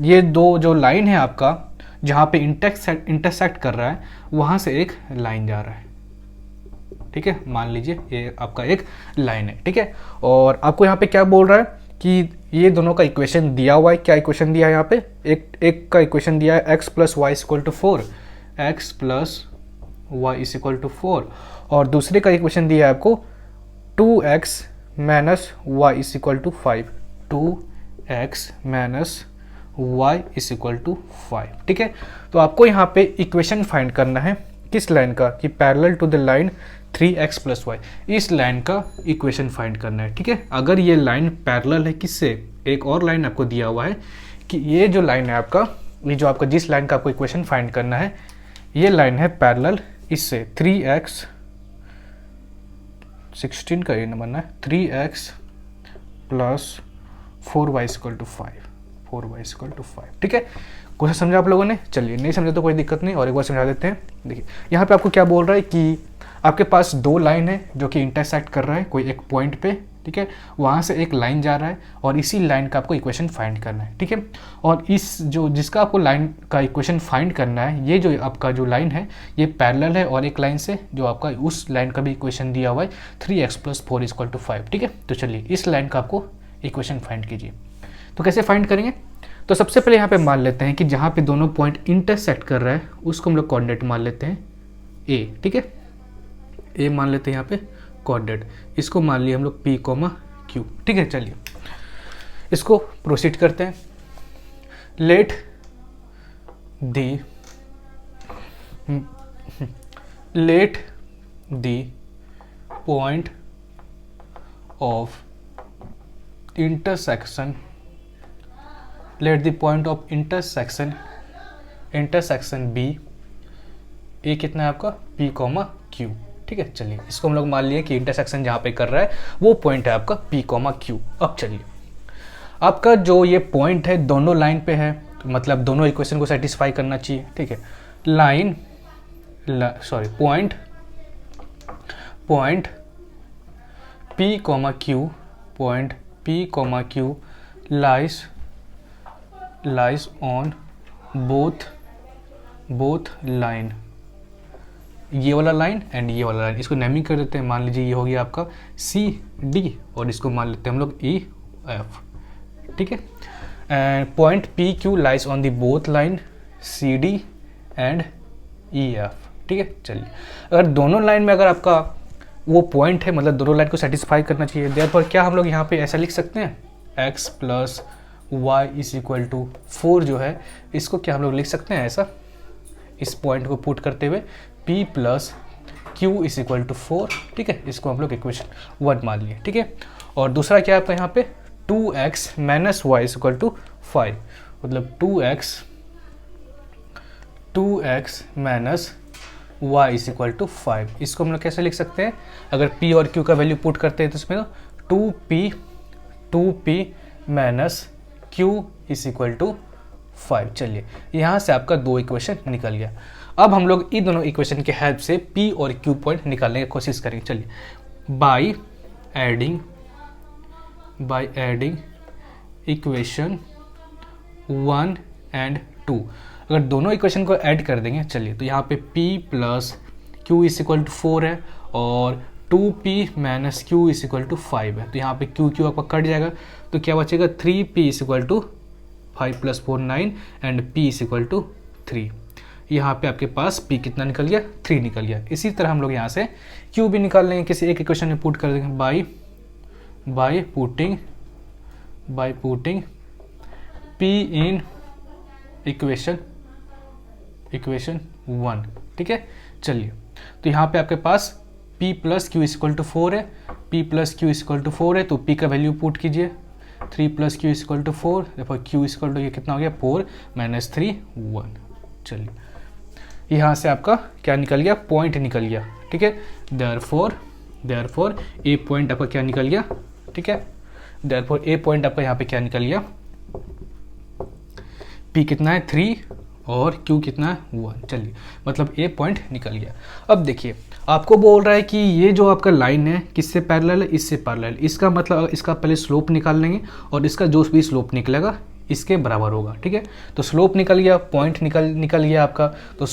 S1: ये दो जो लाइन है आपका, जहाँ पे इंटरसेक्ट कर रहा है, वहाँ से एक लाइन जा रहा है। ठीक है, मान लीजिए ये आपका एक लाइन है। ठीक है, और आपको यहाँ पे क्या बोल रहा है कि ये दोनों का इक्वेशन दिया हुआ है। क्या इक्वेशन दिया है यहाँ पे? एक का इक्वेशन दिया है x + y = 4, x + y = 4, और दूसरे का इक्वेशन दिया है आपको 2x - y = 5, 2x - y = 5। ठीक है, तो आपको यहाँ पे इक्वेशन फाइंड करना है किस लाइन का, कि parallel to the line 3x + y, इस लाइन का इक्वेशन फाइंड करना है। ठीक है, अगर ये लाइन पैरेलल है किससे, एक और लाइन आपको दिया हुआ है कि ये जो लाइन है आपका, ये जो आपका जिस लाइन का आपको इक्वेशन फाइंड करना है, ये लाइन है पैरेलल इससे 3x 16 का ये नंबर है 3x + 4y = 5, 4y = 5। ठीक है, क्वेश्चन समझा आप लोगों ने? चलिए, नहीं समझा तो कोई दिक्कत नहीं, और एक बार समझा देते हैं। देखिए यहाँ पे आपको क्या बोल रहा है कि आपके पास दो लाइन है जो कि इंटरसेक्ट कर रहा है कोई एक पॉइंट पे। ठीक है, वहाँ से एक लाइन जा रहा है और इसी लाइन का आपको इक्वेशन फाइंड करना है। ठीक है, और इस जो जिसका आपको लाइन का इक्वेशन फाइंड करना है, ये जो आपका जो लाइन है ये पैरेलल है और एक लाइन से जो आपका उस लाइन का भी इक्वेशन दिया हुआ है 3x + 4 = 5। ठीक है, तो चलिए इस लाइन का आपको इक्वेशन फाइंड कीजिए। तो कैसे फाइंड करेंगे? तो सबसे पहले यहाँ पे मान लेते हैं कि जहाँ पे दोनों पॉइंट इंटरसेक्ट कर रहा है उसको हम लोग कोऑर्डिनेट मान लेते हैं a। ठीक है, a मान लेते हैं यहाँ पे कोऑर्डिनेट, इसको मान लिया हम लोग p, q। ठीक है, चलिए इसको प्रोसीड करते हैं। Let the point of intersection, let the point of intersection b, a कितना है आपका p, q। ठीक है, चलिए इसको हम लोग मान लिए कि इंटरसेक्शन जहाँ पे कर रहा है वो पॉइंट है आपका p, q। अब चलिए आपका जो ये पॉइंट है दोनों लाइन पे है, तो मतलब दोनों इक्वेशन को सेटिस्फाई करना चाहिए। ठीक है, point p, q, point P comma Q lies on both line, ये वाला लाइन एंड ये वाला लाइन, इसको नेमिंग कर देते हैं। मान लीजिए ये हो गया आपका CD और इसको मान लेते हैं हम लोग EF, ठीक है। And point PQ lies on the both line CD and EF, ठीक है। चलिए, अगर दोनों लाइन में अगर आपका वो पॉइंट है, मतलब दोनों लाइन को सेटिस्फाई करना चाहिए, देयरफॉर क्या हम लोग यहाँ पे ऐसा लिख सकते हैं, x plus y is equal to 4 जो है, इसको क्या हम लोग लिख सकते हैं ऐसा, इस पॉइंट को पुट करते हुए P plus Q is equal to 4, ठीक है। इसको हम लोग इक्वेशन 1 मान लिए, ठीक है। और दूसरा क्या है आपका यहाँ पे 2x minus y is equal to 5, मतलब 2x minus y is equal to 5, इसको हम लोग कैसे लिख सकते हैं, अगर p और q का वैल्यू पुट करते हैं तो इसमें 2p minus q is equal to 5। चलिए, यहाँ से आपका 2 इक्वेशन निकल गया। अब हम लोग इन दोनों इक्वेशन के हेल्प से p और q पॉइंट निकालने की कोशिश करेंगे। चलिए, बाई एडिंग इक्वेशन 1 एंड 2, अगर दोनों इक्वेशन को ऐड कर देंगे, चलिए, तो यहाँ पे p plus q is equal to 4 है और 2p minus q is equal to 5 है, तो यहाँ पे क्यू आपका कट जाएगा, तो क्या बचेगा 3p is equal to 5 plus 4 9 and p is equal to 3। यहाँ पे आपके पास p कितना निकल गया, 3 निकल गया। इसी तरह हम लोग यहाँ से q भी निकाल लेंगे, किसी एक इक्वेशन में पुट कर देंगे by putting p in equation 1, ठीक है। चलिए, तो यहाँ पे आपके पास p plus q equal to 4 है, p plus q equal to 4 है, तो p का वैल्यू पुट कीजिए, 3 प्लस क्यू इक्वल टू 4, देखो q इक्वल टू ये कितना हो गया 4 माइनस 3 1। चलिए, यहाँ से आपका क्या निकल गया, पॉइंट निकल गया, ठीक है। देयरफॉर ए पॉइंट आपका क्या निकल गया, ठीक है। देयरफॉर ए पॉइंट आपका यहाँ पे क्या निकल गया, p कितना है 3 और q कितना है 1। चलिए, मतलब ए पॉइंट निकल गया। अब देखिए, आपको बोल रहा है कि ये जो आपका लाइन है किससे पैरेलल है, इससे पैरेलल, इसका मतलब इसका पहले स्लोप निकाल लेंगे और इसका जो भी स्लोप निकलेगा इसके बराबर होगा, ठीक है। तो स्लोप निकल गया, पॉइंट निकल गया आपका, तो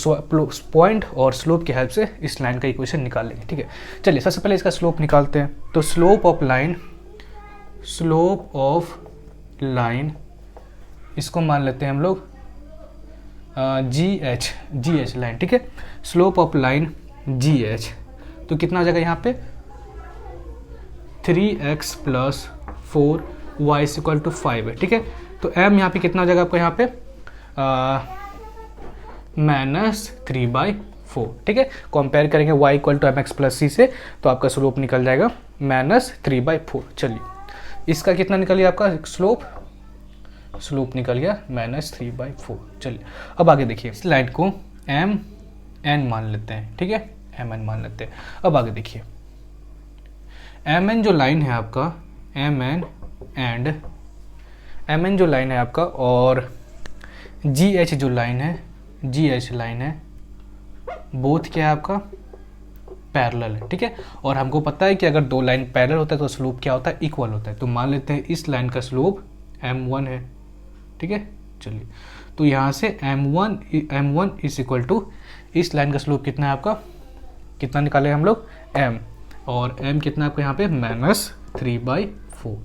S1: पॉइंट और स्लोप की हेल्प से इस लाइन का इक्वेशन निकाल लेंगे, ठीक है। चलिए, सबसे पहले इसका स्लोप निकालते हैं, तो स्लोप ऑफ लाइन इसको मान लेते हैं हम लोग GH लाइन, ठीक है। स्लोप ऑफ लाइन GH, तो कितना हो जाएगा यहाँ पे 3x plus 4y equal to 5 है, ठीक है। तो m यहाँ पे कितना हो जाएगा आपका यहाँ पे -3/4, ठीक है। कंपेयर करेंगे y equal to mx plus c से, तो आपका स्लोप निकल जाएगा -3/4। चलिए, इसका कितना निकल गया आपका स्लोप निकल गया -3/4। चलिए, अब आगे देखिए, इस लाइन को mn मान लेते हैं, ठीक है, mn मान लेते हैं। अब आगे देखिए, mn जो लाइन है आपका, mn जो लाइन है आपका और GH जो लाइन है, बोथ क्या है आपका पैरेलल है, ठीक है। और हमको पता है कि अगर दो लाइन पैरेलल होता है तो स्लोप क्या होता है, इक्वल होता है। तो मान लेते हैं इस लाइन का स्लोप m1 है, ठीक है। चलिए, तो यहाँ से m1 इज इक्वल टू इस लाइन का स्लोप कितना है आपका, कितना निकाले हम लोग m, और m कितना आपको यहाँ पे -3/4।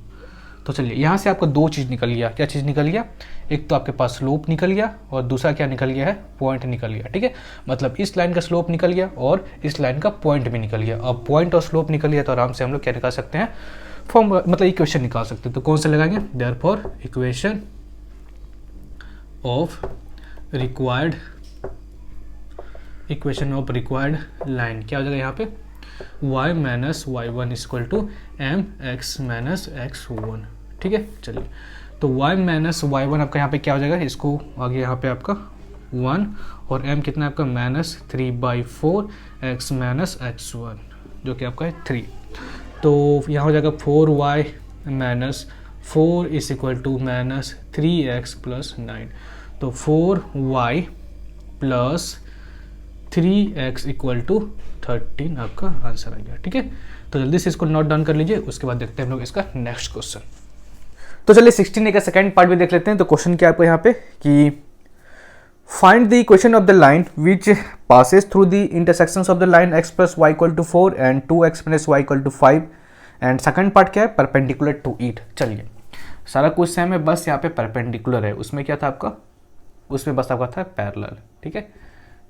S1: तो चलिए, यहाँ से आपका दो चीज़ निकल गया, क्या चीज़ निकल गया, एक तो आपके पास स्लोप निकल गया और दूसरा क्या निकल गया है, पॉइंट निकल गया, ठीक है। मतलब इस लाइन का स्लोप निकल गया और इस लाइन का पॉइंट भी निकल गया। अब पॉइंट और स्लोप निकल गया तो आराम से हम लोग क्या निकाल सकते हैं, मतलब इक्वेशन निकाल सकते हैं। तो कौन सा लगाएंगे, therefore equation of required line क्या हो जाएगा यहाँ पे, y minus y1 equal to mx minus x1, ठीक है। चलिए, तो y माइनस y1 आपका यहाँ पे क्या हो जाएगा, इसको आगे यहाँ पे आपका 1 और m कितना है आपका -3/4 x माइनस x1 जो कि आपका है 3। तो यहाँ हो जाएगा 4y minus 4 is equal to -3x plus 9। तो 4y plus 3x equal to 13 आपका आंसर आ गया, ठीक है। तो जल्दी से इसको नोट डाउन कर लीजिए, उसके बाद देखते हैं हम लोग इसका नेक्स्ट क्वेश्चन। तो चलिए 16 का सेकंड पार्ट भी देख लेते हैं। तो क्वेश्चन क्या है आपको यहाँ पे कि find the equation of the line which passes through the intersections of the line x plus y equal to 4 and 2x minus y equal to 5 and second part क्या है, परपेंडिकुलर टू इट। चलिए सारा कुछ same है, बस यहाँ पे perpendicular है, उसमें क्या था आपका, उसमें बस आपका था पैरेलल। ठीक है,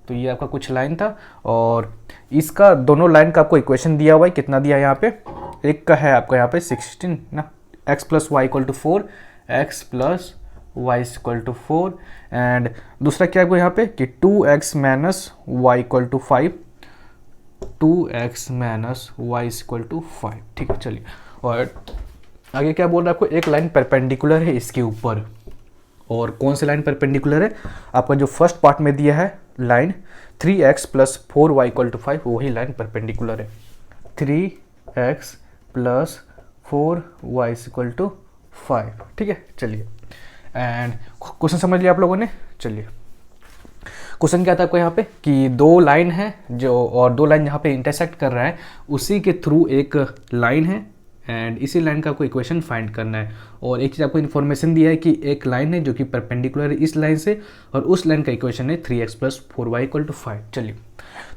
S1: तो ये आपका कुछ लाइन था और इसका दोनों लाइन का आपको इक्वेशन दिया हुआ है। कितना दिया है यहाँ पे, एक का है आपका यहाँ पे 16 ना, x plus y equal to 4, x plus y equal to 4 and दूसरा क्या है यहाँ पे कि 2x minus y equal to 5, 2x minus y equal to 5। ठीक है, चलिए और आगे क्या बोल रहा है आपको, एक लाइन परपेंडिकुलर है इसके ऊपर। और कौन सी लाइन परपेंडिकुलर है, आपका जो फर्स्ट पार्ट में दिया है line 3x plus 4y equal to 5, वही लाइन परपेंडिकुलर है। 3x plus 4y equal to 5। ठीक है, चलिए एंड क्वेश्चन समझ लिया आप लोगों ने। चलिए क्वेश्चन क्या था आपको यहाँ पे कि दो लाइन है जो, और दो लाइन यहाँ पे इंटरसेक्ट कर रहा है, उसी के थ्रू एक लाइन है एंड इसी लाइन का आपको इक्वेशन फाइंड करना है। और एक चीज़ आपको इन्फॉर्मेशन दिया है कि एक लाइन है जो कि परपेंडिकुलर है इस लाइन से, और उस लाइन का इक्वेशन है 3x plus 4y equal to 5। चलिए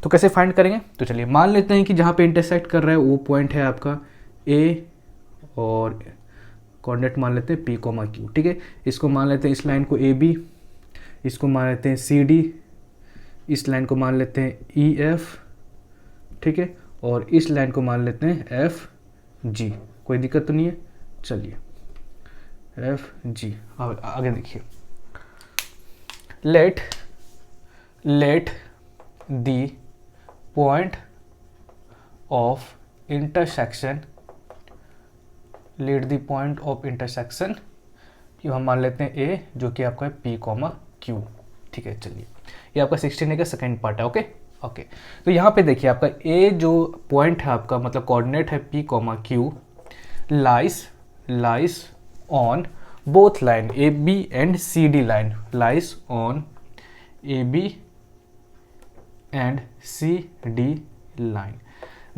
S1: तो कैसे फाइंड करेंगे, तो चलिए मान लेते हैं कि जहाँ पे इंटरसेक्ट कर रहा है वो पॉइंट है आपका A और कोऑर्डिनेट मान लेते हैं P, Q। ठीक है, इसको मान लेते हैं इस लाइन को AB, इसको मान लेते हैं CD, इस लाइन को मान लेते हैं EF। ठीक है, और इस लाइन को मान लेते हैं FG। कोई दिक्कत तो नहीं है। चलिए FG, अब आगे देखिए, let the point of intersection, let the point of intersection ये हम मान लेते हैं A, जो कि आपका है P, Q। ठीक है, चलिए ये आपका 16 का सेकेंड पार्ट है। ओके तो यहाँ पे देखिए आपका A जो पॉइंट है आपका, मतलब कोऑर्डिनेट है P, Q, lies on both line AB and CD line, lies on AB and CD line.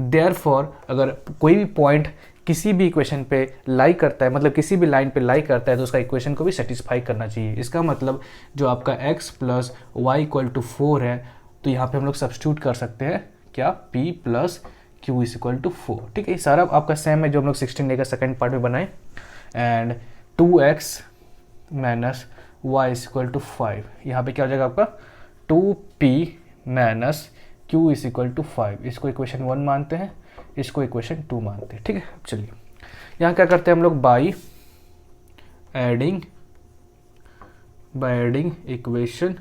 S1: Therefore अगर कोई भी पॉइंट किसी भी इक्वेशन पे लाई करता है, मतलब किसी भी लाइन पे लाई करता है, तो उसका इक्वेशन को भी सेटिस्फाई करना चाहिए। इसका मतलब जो आपका x plus y equal to 4 है, तो यहाँ पे हम लोग सब्स्टिट्यूट कर सकते हैं क्या, p plus q is equal to 4। ठीक है, ये सारा आपका सेम है जो हम लोग 16 का सेकेंड पार्ट में बनाए। And 2x minus y is equal to 5, यहाँ पे क्या हो जाएगा आपका 2p minus q is equal to 5। इसको इक्वेशन 1 मानते हैं, इसको इक्वेशन 2 मानते हैं। ठीक है, चलिए यहाँ क्या करते हैं हम लोग, बाई एडिंग इक्वेशन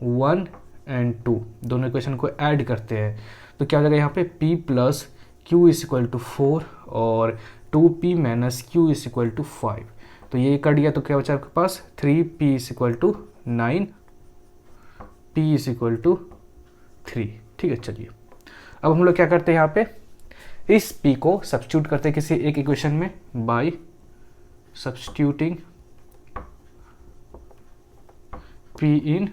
S1: 1 एंड 2, दोनों इक्वेशन को ऐड करते हैं। तो क्या हो जाएगा यहाँ पे p plus q is equal to 4 और 2p minus q is equal to 5। तो ये कट गया, तो क्या बचा आपके पास 3p is equal to 9, p is equal to 3। ठीक है, चलिए अब हम लोग क्या करते हैं, यहाँ पे इस p को सब्स्टिट्यूट करते हैं किसी एक इक्वेशन में by substituting p in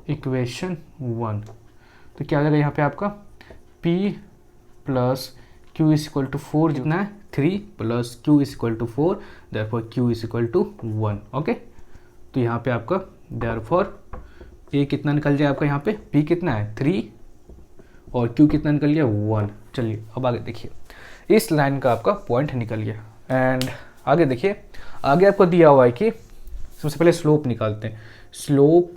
S1: equation 1। तो क्या हो जाएगा यहाँ पे आपका p plus q is equal to 4, जितना है 3 plus q is equal to 4, therefore q is equal to 1। Okay, तो यहाँ पे आपका देयरफॉर a कितना निकल जाए आपका, यहाँ पे p कितना है 3 और q कितना निकल गया 1। चलिए अब आगे देखिए, इस लाइन का आपका पॉइंट निकल गया। एंड आगे देखिए, आगे आपको दिया हुआ है कि सबसे पहले स्लोप निकालते हैं, स्लोप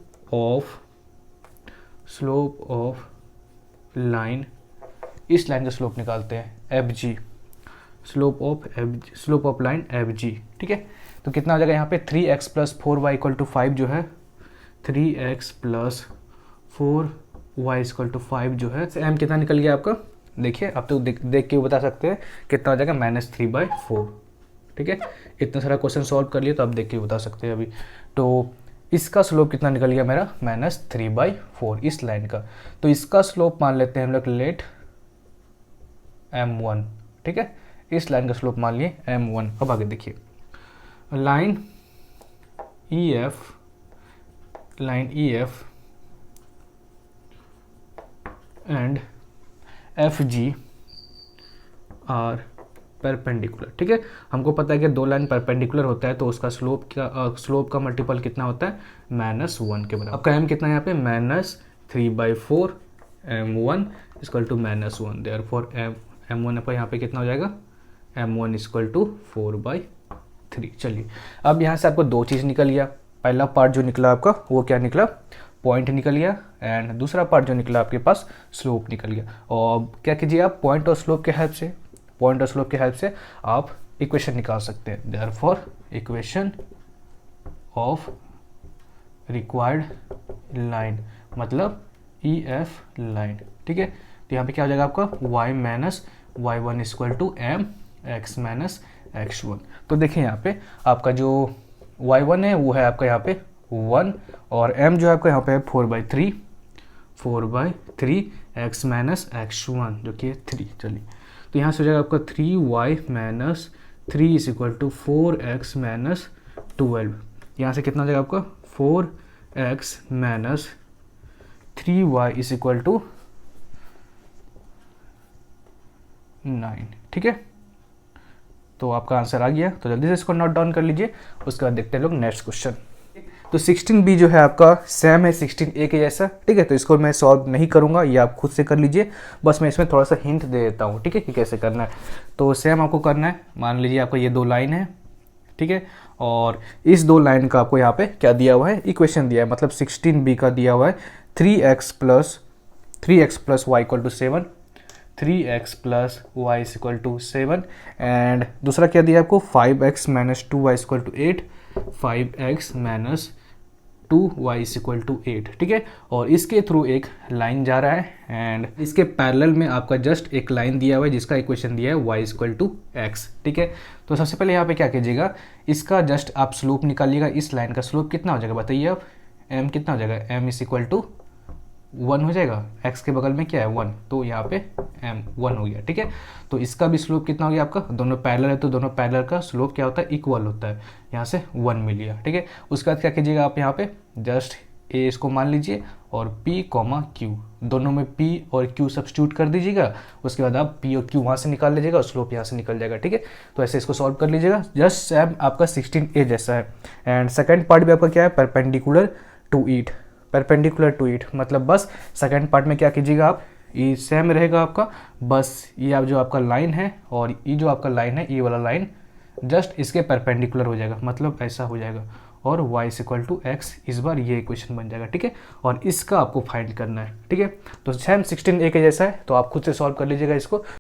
S1: ऑफ लाइन, इस लाइन का स्लोप निकालते हैं FG, slope of line FG। ठीक है, तो कितना हो जाएगा यहाँ पे 3x plus 4y equal to 5 जो है, 3x plus 4y equal to 5 जो है, m कितना निकल गया आपका, देखिए आप तो देख के बता सकते हैं कितना हो जाएगा, -3/4। ठीक है, इतना सारा क्वेश्चन सॉल्व कर लिए तो आप देख के बता सकते हैं अभी। तो इसका स्लोप कितना निकल गया मेरा, -3/4 इस लाइन का। तो इसका स्लोप मान लेते हैं हम लोग, लेट m1। ठीक है, इस लाइन का स्लोप मान लिए m1। अब आगे देखिए, line EF and FG are perpendicular, ठीक है। हमको पता है कि दो लाइन परपेंडिकुलर होता है तो उसका स्लोप का मल्टीपल कितना होता है, -1 के बराबर। आपका m कितना है यहाँ पे, -3/4 m1 equal to -1, therefore m1 आपका यहाँ पे कितना हो जाएगा, m1 इक्वल टू 4/3। चलिए अब यहाँ से आपको दो चीज़ निकल गया। पहला पार्ट जो निकला आपका वो क्या निकला, पॉइंट निकल गया, एंड दूसरा पार्ट जो निकला आपके पास स्लोप निकल गया। और क्या कीजिए आप पॉइंट और स्लोप के हेल्प से आप इक्वेशन निकाल सकते हैं। Therefore equation of required line मतलब EF लाइन, ठीक है। तो यहाँ पे क्या हो जाएगा आपका y - y1 equal to m x - x1। तो देखिए यहाँ पे आपका जो y1 है वो है आपका यहाँ पे 1 और m जो है आपका यहाँ पे है 4/3 x - x1 जो कि है 3। चलिए तो यहाँ से हो जाएगा आपका 3y - 3 is equal to 4x - 12। यहाँ से कितना हो जाएगा आपका 4x - 3y is equal to 9, ठीक है। तो आपका आंसर आ गया, तो जल्दी से इसको नोट डाउन कर लीजिए। उसके बाद देखते हैं लोग नेक्स्ट क्वेश्चन। तो 16B जो है आपका सेम है 16A के जैसा, ठीक है। तो इसको मैं सॉल्व नहीं करूंगा, ये आप खुद से कर लीजिए, बस मैं इसमें थोड़ा सा हिंट दे देता हूँ, ठीक है, कि कैसे करना है। तो सेम आपको करना है, मान लीजिए आपको ये दो लाइन है, ठीक है, और इस दो लाइन का आपको यहाँ पे क्या दिया हुआ है, इक्वेशन दिया है, मतलब 16B का दिया हुआ है 3x plus y equal to 7, 3x plus y equal to 7, and दूसरा क्या दिया है आपको 5x - 2y equal to 8, 5x - 2y equal to 8, ठीक है। और इसके थ्रू एक लाइन जा रहा है एंड इसके पैरेलल में आपका जस्ट एक लाइन दिया हुआ है जिसका इक्वेशन दिया है y इक्वल टू x, ठीक है। तो सबसे पहले यहाँ पे क्या कीजिएगा, इसका जस्ट आप स्लोप निकालिएगा। इस लाइन का स्लोप कितना हो जाएगा बताइए आप, m कितना हो जाएगा, m इज इक्वल टू 1 हो जाएगा, x के बगल में क्या है 1, तो यहाँ पे m 1 हो गया, ठीक है। तो इसका भी स्लोप कितना हो गया आपका, दोनों पैरेलल है तो दोनों पैरेलल का स्लोप क्या होता है, इक्वल होता है, यहाँ से 1 मिल गया, ठीक है। उसके बाद क्या कीजिएगा आप यहाँ पे जस्ट a इसको मान लीजिए और p, q दोनों में p और q सब्स्टिट्यूट कर दीजिएगा। उसके बाद आप p और q वहाँ से निकाल लीजिएगा और स्लोप यहाँ से निकल जाएगा, ठीक है। तो ऐसे इसको सॉल्व कर लीजिएगा, जस्ट सेम आपका 16A जैसा है। एंड सेकेंड पार्ट भी आपका क्या है, परपेंडिकुलर टू इट, मतलब बस सेकेंड पार्ट में क्या कीजिएगा आप, ये सेम रहेगा आपका, बस ये आप जो आपका लाइन है और ये जो आपका लाइन है, ये वाला लाइन जस्ट इसके परपेंडिकुलर हो जाएगा, मतलब ऐसा हो जाएगा, और y इक्वल टू x इस बार ये इक्वेशन बन जाएगा, ठीक है। और इसका आपको फाइंड करना है, ठीक है। तो सेम 16A के जैसा है, तो आप खुद से सॉल्व कर लीजिएगा इसको।